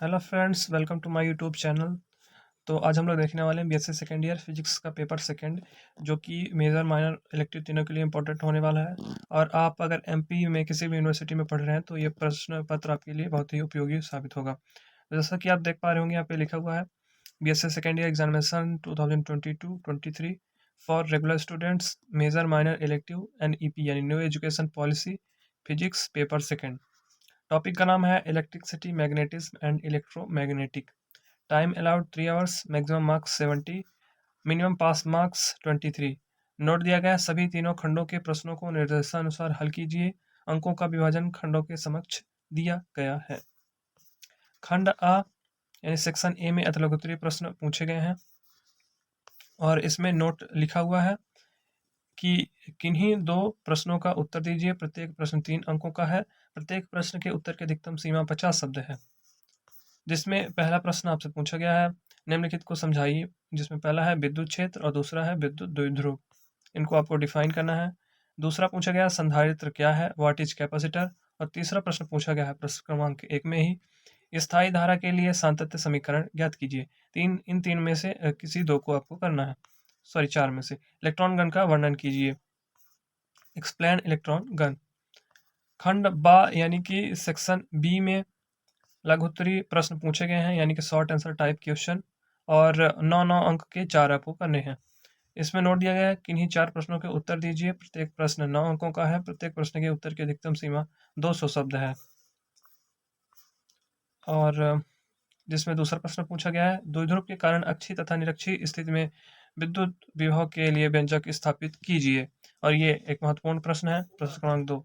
Hello friends, welcome to my YouTube channel. तो आज हम लोग देखने वाले हैं बीएससी सेकेंड ईयर फिजिक्स का पेपर सेकेंड, जो कि मेजर माइनर इलेक्टिव तीनों के लिए इंपॉर्टेंट होने वाला है। और आप अगर एमपी में किसी भी यूनिवर्सिटी में पढ़ रहे हैं तो ये प्रश्न पत्र आपके लिए बहुत ही उपयोगी साबित होगा। तो जैसा कि आप देख पा रहे होंगे, यहाँ पे लिखा हुआ है BSc second year examination 2022-23 for regular students, major minor elective and EP यानी new education policy, physics paper second. Topic का नाम है electricity, magnetism and electromagnetic. Time allowed 3 hours, maximum marks 70, minimum pass marks 23। Note दिया गया है, सभी तीनों खंडों के प्रश्नों को निर्देशानुसार हल कीजिए। अंकों का विभाजन खंडों के समक्ष दिया गया है। खंड आ यानी सेक्शन ए में अतलगोत्तरीय प्रश्न पूछे गए हैं और इसमें नोट लिखा हुआ है कि किन्हीं दो प्रश्नों का उत्तर दीजिए। प्रत्येक प्रश्न 3 अंकों का है। प्रत्येक प्रश्न के उत्तर की अधिकतम सीमा 50 शब्द है। जिसमें पहला प्रश्न आपसे पूछा गया है, निम्नलिखित को समझाइए। जिसमें पहला है विद्युत क्षेत्र और दूसरा है विद्युत द्विध्रुव। इनको आपको डिफाइन करना है। दूसरा पूछा गया संधारित्र क्या है, व्हाट इज कैपेसिटर। और तीसरा प्रश्न पूछा गया है प्रश्न क्रमांक 1 में ही, स्थायी धारा के लिए सातत्य समीकरण ज्ञात कीजिए। इन तीन में से किसी दो को आपको करना है, सॉरी 4 में से। इलेक्ट्रॉन गन का वर्णन कीजिए, एक्सप्लेन इलेक्ट्रॉन गन। खंड बा यानी कि सेक्शन बी में लघुत्तरीय प्रश्न पूछे गए हैं, यानी कि शॉर्ट आंसर टाइप क्वेश्चन, और 9 अंक के 4 आपको करने हैं। इसमें नोट दिया गया है, किन्हीं 4 प्रश्नों के उत्तर दीजिए। प्रत्येक प्रश्न 9 अंकों का है। प्रत्येक प्रश्न के उत्तर की अधिकतम सीमा 200 शब्द है। और जिसमें दूसरा प्रश्न पूछा गया है, द्विध्रुव के कारण अक्षीय तथा निरक्षीय स्थिति में विद्युत विभव के लिए व्यंजक स्थापित कीजिए। और ये एक महत्वपूर्ण प्रश्न है। प्रश्न क्रमांक 2।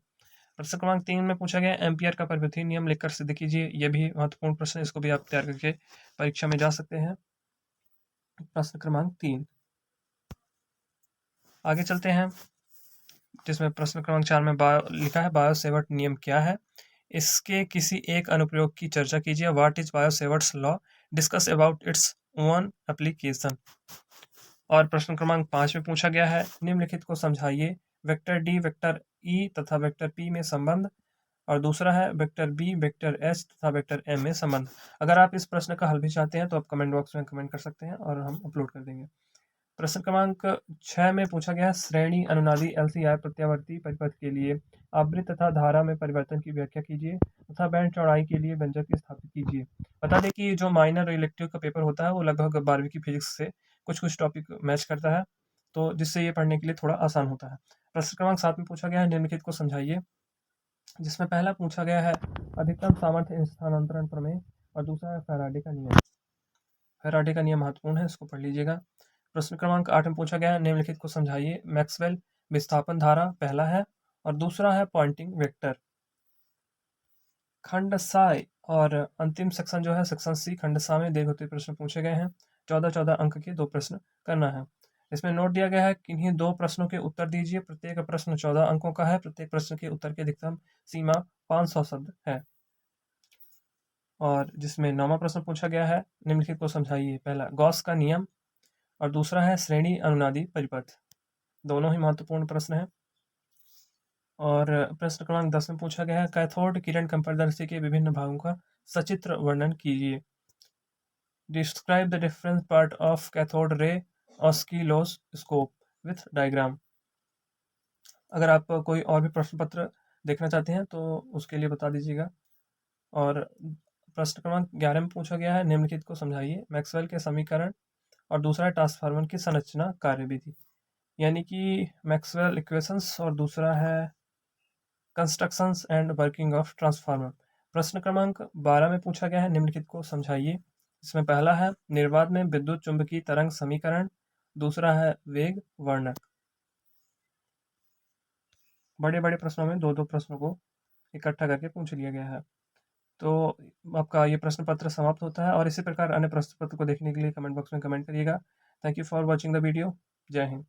प्रश्न क्रमांक 3 में पूछा गया एम्पियर का परिपथीय नियम लिखकर सिद्ध कीजिए। यह भी महत्वपूर्ण प्रश्न है, इसको भी आप तैयार करके परीक्षा में जा सकते हैं। प्रश्न क्रमांक 3। आगे चलते हैं, जिसमें प्रश्न क्रमांक 4 में लिखा है बायो सेवर्ट नियम क्या है। इसके किसी एक अनुप्रयोग की चर्चा कीजिए। What is bio Savart's law, discuss about it's one application. और प्रश्न क्रमांक 5 में पूछा गया है, निम्नलिखित को समझाइए। वेक्टर डी, वेक्टर ई तथा वेक्टर पी में संबंध। और दूसरा है वेक्टर बी, वेक्टर एच तथा वेक्टर एम में संबंध। अगर आप इस प्रश्न का हल भी चाहते हैं तो आप कमेंट बॉक्स में कमेंट कर सकते हैं और हम अपलोड कर देंगे। प्रश्न क्रमांक 6 में पूछा गया है, श्रेणी अनुनादी एलसीआई प्रत्यावर्ती परिपथ के लिए आवृत्ति तथा धारा में परिवर्तन की व्याख्या कीजिए तथा बैंड चौड़ाई के लिए व्यंजक स्थापित कीजिए। बता दें कि जो माइनर इलेक्टिव का पेपर होता है वो लगभग 12वीं की फिजिक्स से कुछ कुछ टॉपिक मैच करता है, तो जिससे ये पढ़ने के लिए थोड़ा आसान होता है। प्रश्न क्रमांक 7 में पूछा गया है, निम्नलिखित को समझाइए। जिसमें पहला पूछा गया है अधिकतम सामर्थ्य स्थानांतरण प्रमेय और दूसरा है फैराडे का नियम। फैराडे का नियम महत्वपूर्ण है, इसको पढ़ लीजिएगा। प्रश्न क्रमांक 8 में पूछा गया है, निम्नलिखित को समझाइए। मैक्सवेल विस्थापन धारा पहला है और दूसरा है पॉइंटिंग वेक्टर। खंड साई और अंतिम सेक्शन जो है सेक्शन सी, खंड सा में देवभूति प्रश्न पूछे गए हैं। 14 अंक के 2 प्रश्न करना है। इसमें नोट दिया गया है, किन्हीं 2 प्रश्नों के उत्तर दीजिए। प्रत्येक प्रश्न 14 अंकों का है। प्रत्येक प्रश्न के उत्तर की अधिकतम सीमा 500 शब्द है। और जिसमें 9वां प्रश्न पूछा गया है, निम्नलिखित को समझाइए। पहला गॉस का नियम और दूसरा है श्रेणी अनुनादी परिपथ। दोनों ही महत्वपूर्ण प्रश्न हैं। और प्रश्न क्रमांक 10 में पूछा गया है, कैथोड किरण कंपनदर्शी के विभिन्न भागों का सचित्र वर्णन कीजिए। Describe the different part of cathode ray oscilloscope with diagram. अगर आप कोई और भी प्रश्न पत्र देखना चाहते हैं तो उसके लिए बता दीजिएगा। और प्रश्न क्रमांक 11 में पूछा गया है, निम्नलिखित को समझाइए। मैक्सवेल के समीकरण और दूसरा है ट्रांसफार्मर की संरचना कार्यविधि, यानी कि मैक्सवेल इक्वेशंस, और दूसरा है constructions and working of transformer. प्रश्न क्रमांक 12 में पूछा गया है, निम्नलिखित को समझाइए। इसमें पहला है निर्वात में विद्युत चुंबकीय तरंग समीकरण, दूसरा है वेग वर्णक। बड़े बड़े प्रश्नों में 2-2 प्रश्नों को इकट्ठा करके पूछ लिया गया है। तो आपका ये प्रश्न पत्र समाप्त होता है, और इसी प्रकार अन्य प्रश्न पत्र को देखने के लिए कमेंट बॉक्स में कमेंट करिएगा। Thank you for watching the video. जय हिंद।